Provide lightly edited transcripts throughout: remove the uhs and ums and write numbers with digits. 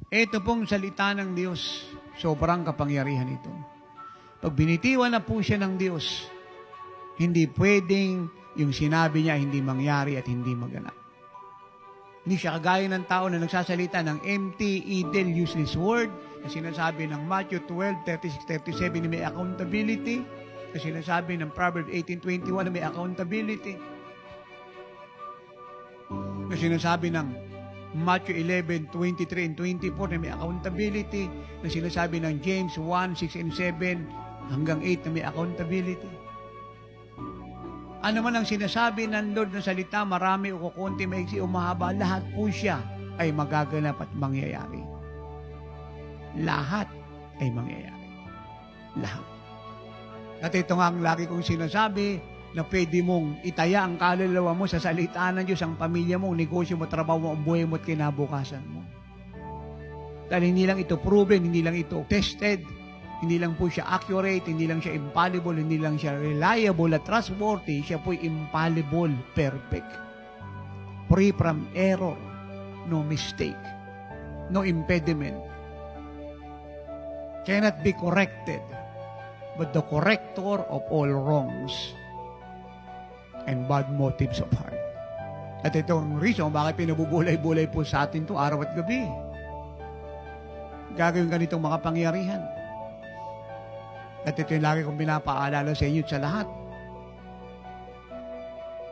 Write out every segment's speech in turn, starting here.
Ito pong salita ng Diyos, sobrang kapangyarihan ito. Pag binitiwan na po siya ng Diyos, hindi pwedeng yung sinabi niya hindi mangyari at hindi maganap. Hindi siya kagaya ng tao na nagsasalita ng empty, idle, useless word na sinasabi ng Matthew 12:36-37 na may accountability, na sinasabi ng Proverbs 18:21 na may accountability, na sinasabi ng Matthew 11:23 and 24 na may accountability, na sinasabi ng James 1:6 and 7 hanggang 8 na may accountability. Ano man ang sinasabi ng Lord na salita, marami o kukunti, maiksi o mahaba, lahat po siya ay magaganap at mangyayari. Lahat ay mangyayari. Lahat. At ito nga ang lagi kong sinasabi, na pwede mong itaya ang kaluluwa mo sa salita ng Diyos, ang pamilya mo, ang negosyo mo, trabaho mo, ang buhay mo at kinabukasan mo. Dahil hindi lang ito proven, hindi lang ito tested, hindi lang po siya accurate, hindi lang siya infallible, hindi lang siya reliable at trustworthy, siya po'y infallible, perfect. Free from error, no mistake, no impediment. Cannot be corrected, but the corrector of all wrongs and bad motives of heart. At ito ang reason bakit pinabubulay-bulay po sa atin to araw at gabi. Gagawin ganitong makapangyarihan. At ito yung lagi kong pinapaalala sa inyo at sa lahat.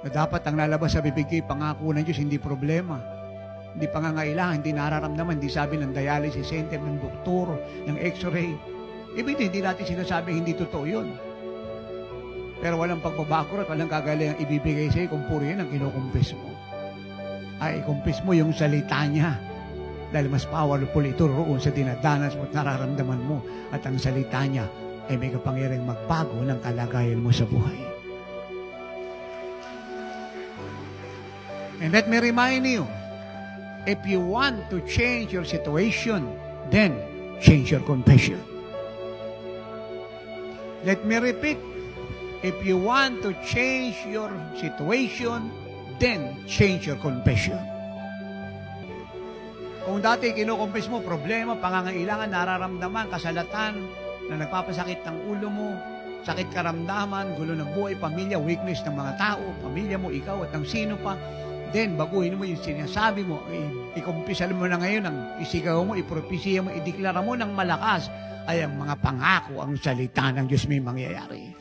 Na dapat ang lalabas sa bibig ko, pangako ng Diyos, hindi problema. Hindi pangangailangan, hindi nararamdaman, hindi sabi ng dialysis center, ng doktor, ng x-ray. Ibig hindi natin sinasabi hindi totoo yun. Pero walang pagbabago at walang kagaling ang ibibigay sa'yo kung puro yan ang kinukumpis mo. Ay, ikumpis mo yung salita niya. Dahil mas powerful ito roon sa dinadanas mo at nararamdaman mo. At ang salita niya ay may kapangyarihang magbago ng kalagayan mo sa buhay. And let me remind you, if you want to change your situation, then change your confession. Let me repeat, if you want to change your situation, then change your confession. Kung dati kinukumpis mo, problema, pangangailangan, nararamdaman, kasalatan, na nagpapasakit ng ulo mo, sakit karamdaman, gulo ng buhay, pamilya, weakness ng mga tao, pamilya mo, ikaw at ng sino pa, then baguhin mo yung sinasabi mo, ikumpisal mo na ngayon, ang isigaw mo, ipropesiya mo, ideklara mo ng malakas, ay ang mga pangako, ang salita ng Diyos may mangyayari.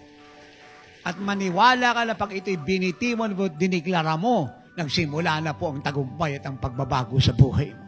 At maniwala ka na pag ito'y binitiwan mo, diniklara mo, nagsimula na po ang tagumpay at ang pagbabago sa buhay mo.